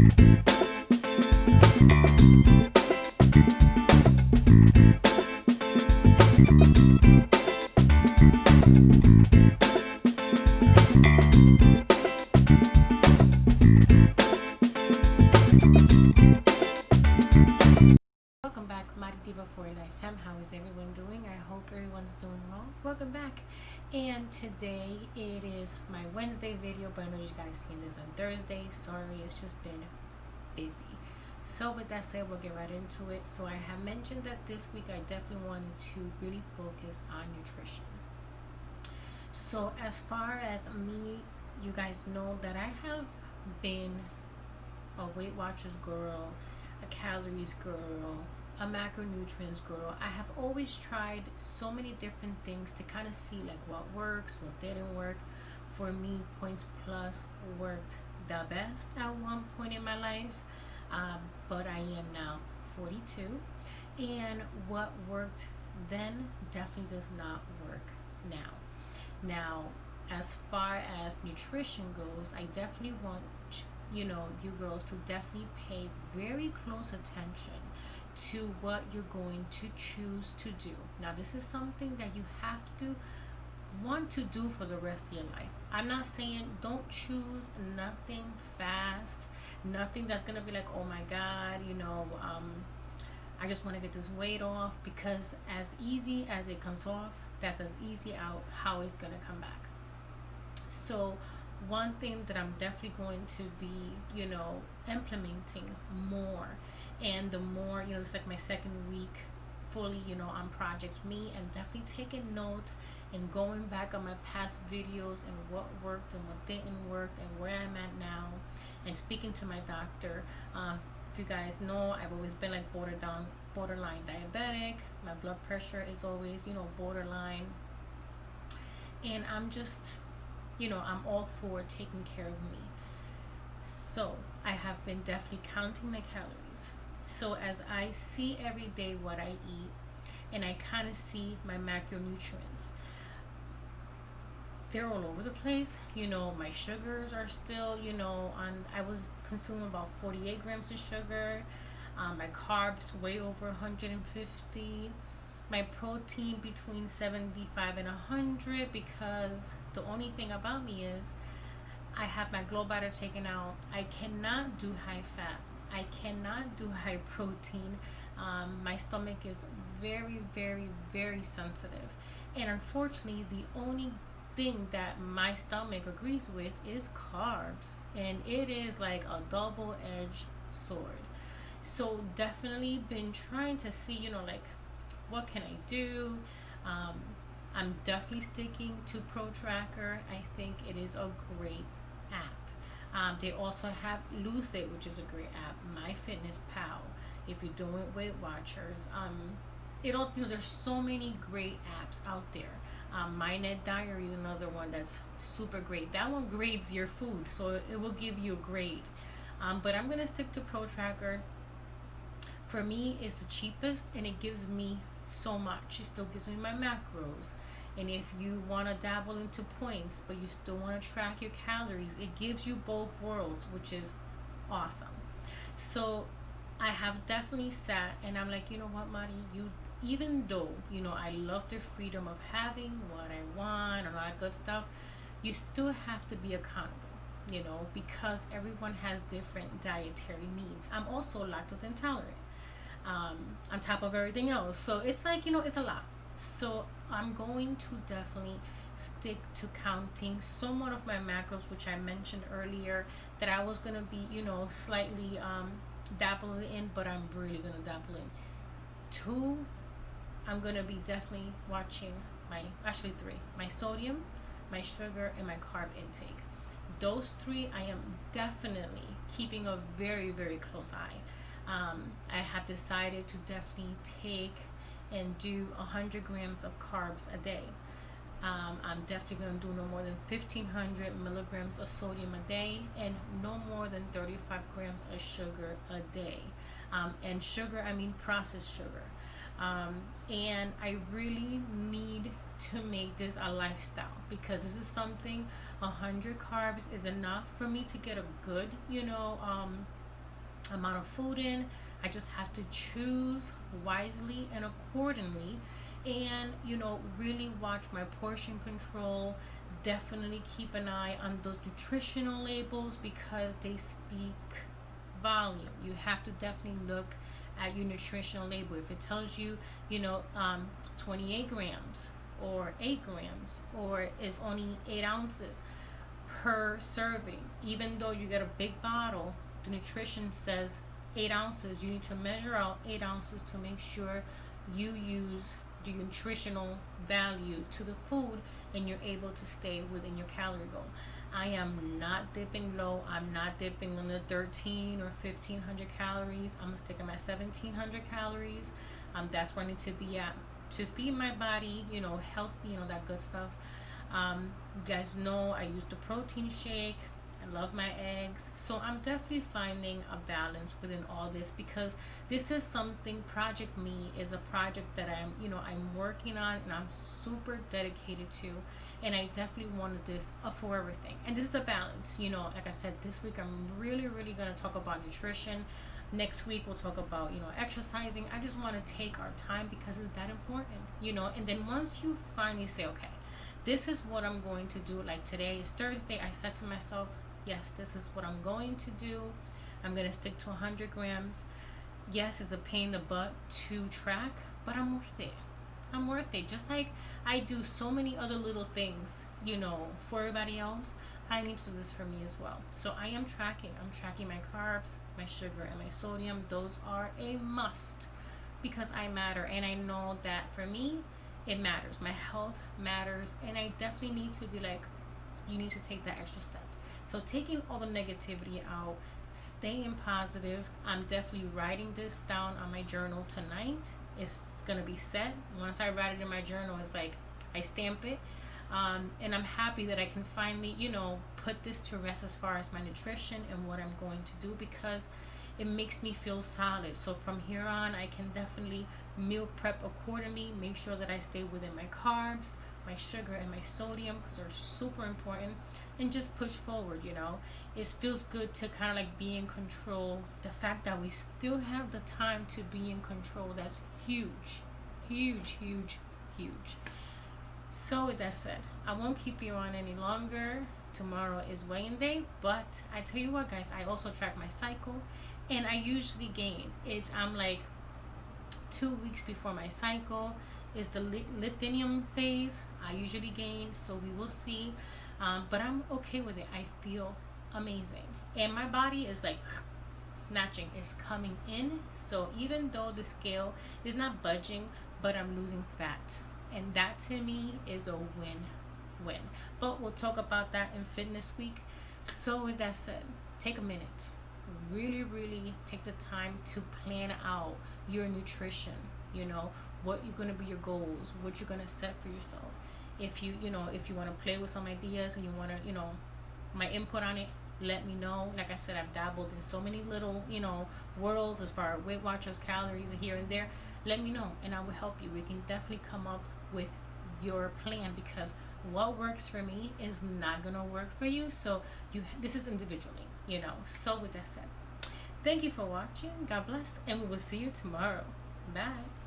Welcome back, Mighty Diva for a Lifetime. How is everyone doing? I hope everyone's doing well. Welcome back. And today it is my Wednesday video, but I know you guys seen this on Thursday. Sorry, it's just been busy. So with that said, we'll get right into it. So I have mentioned that this week I definitely wanted to really focus on nutrition. So as far as me, you guys know that I have been a Weight Watchers girl, a calories girl, a macronutrients girl. I have always tried so many different things to kind of see like what works, what didn't work. For me, Points Plus worked the best at one point in my life, but I am now 42, and what worked then definitely does not work now. Now, as far as nutrition goes, I definitely want you girls to definitely pay very close attention to what you're going to choose to do. Now, this is something that you have to want to do for the rest of your life. I'm not saying don't choose nothing fast, nothing that's gonna be like, oh my god, I just want to get this weight off, because as easy as it comes off, that's as easy out how it's gonna come back. So one thing that I'm definitely going to be, implementing more, and the more, it's like my second week fully, on Project Me, and definitely taking notes and going back on my past videos and what worked and what didn't work and where I'm at now, and speaking to my doctor. If you guys know, I've always been like borderline diabetic. My blood pressure is always, borderline, and I'm just, I'm all for taking care of me. So I have been definitely counting my calories. So as I see every day what I eat, and I kind of see my macronutrients, they're all over the place. My sugars are still, I was consuming about 48 grams of sugar. My carbs way over 150. My protein between 75 and 100, because the only thing about me is I have my glow bladder taken out. I cannot do high fat. I cannot do high protein. My stomach is very, very, very sensitive. And unfortunately, the only thing that my stomach agrees with is carbs. And it is like a double-edged sword. So definitely been trying to see, what can I do? I'm definitely sticking to ProTracker. I think it is a great app. They also have Lucid, which is a great app. MyFitnessPal, if you're doing Weight Watchers. There's so many great apps out there. MyNet Diary is another one that's super great. That one grades your food, so it will give you a grade. But I'm gonna stick to ProTracker. For me, it's the cheapest, and it gives me so much. It still gives me my macros. And if you want to dabble into points, but you still want to track your calories, it gives you both worlds, which is awesome. So I have definitely sat, and I'm like, you know what, Mari, even though, I love the freedom of having what I want and all that good stuff, you still have to be accountable, because everyone has different dietary needs. I'm also lactose intolerant. On top of everything else, so it's like, it's a lot. So I'm going to definitely stick to counting somewhat of my macros, which I mentioned earlier that I was gonna be, slightly dabbling in, but I'm really gonna dabble in. 2, I'm gonna be definitely watching actually 3, my sodium, my sugar, and my carb intake. Those 3 I am definitely keeping a very, very close eye. I have decided to definitely take and do 100 grams of carbs a day. I'm definitely going to do no more than 1,500 milligrams of sodium a day, and no more than 35 grams of sugar a day. And sugar, I mean processed sugar. And I really need to make this a lifestyle, because this is something, 100 carbs is enough for me to get a good, amount of food in. I just have to choose wisely and accordingly, and really watch my portion control. Definitely keep an eye on those nutritional labels because they speak volume. You have to definitely look at your nutritional label. If it tells you, 28 grams or 8 grams, or it's only 8 ounces per serving, even though you get a big bottle, the nutrition says 8 ounces. You need to measure out 8 ounces to make sure you use the nutritional value to the food and you're able to stay within your calorie goal. I am not dipping low. I'm not dipping under 13 or 1500 calories. I'm gonna stick at my 1700 calories. That's where I need to be at to feed my body, healthy, that good stuff. You guys know I use the protein shake. I love my eggs. So I'm definitely finding a balance within all this because this is something, Project Me is a project that I'm working on and I'm super dedicated to. And I definitely wanted this for everything. And this is a balance, like I said, this week I'm really, really going to talk about nutrition. Next week we'll talk about, exercising. I just want to take our time because it's that important, and then once you finally say, okay, this is what I'm going to do. Like today is Thursday. I said to myself, yes, this is what I'm going to do. I'm going to stick to 100 grams. Yes, it's a pain in the butt to track, but I'm worth it. I'm worth it. Just like I do so many other little things, for everybody else, I need to do this for me as well. So I am tracking. I'm tracking my carbs, my sugar, and my sodium. Those are a must because I matter. And I know that for me, it matters. My health matters. And I definitely need to be like, you need to take that extra step. So taking all the negativity out, staying positive. I'm definitely writing this down on my journal tonight. It's going to be set. Once I write it in my journal, it's like I stamp it. And I'm happy that I can finally, put this to rest as far as my nutrition and what I'm going to do because it makes me feel solid. So from here on, I can definitely meal prep accordingly, make sure that I stay within my carbs, my sugar, and my sodium because they're super important, and just push forward. It feels good to kind of like be in control. The fact that we still have the time to be in control, that's huge, huge, huge, huge. So with that said, I won't keep you on any longer. Tomorrow is weighing day, but I tell you what, guys, I also track my cycle, and I usually gain. I'm like 2 weeks before my cycle is the lithium phase. I usually gain, so we will see. But I'm okay with it. I feel amazing, and my body is like snatching, is coming in. So even though the scale is not budging, but I'm losing fat. And that to me is a win-win. But we'll talk about that in Fitness Week. So with that said, take a minute. Really, really take the time to plan out your nutrition. What you're going to be your goals, what you're going to set for yourself. If you want to play with some ideas and you want to, my input on it, let me know. Like I said, I've dabbled in so many little, worlds as far as Weight Watchers, calories here and there. Let me know and I will help you. We can definitely come up with your plan because what works for me is not going to work for you. So this is individually, So with that said, thank you for watching. God bless. And we will see you tomorrow. Bye.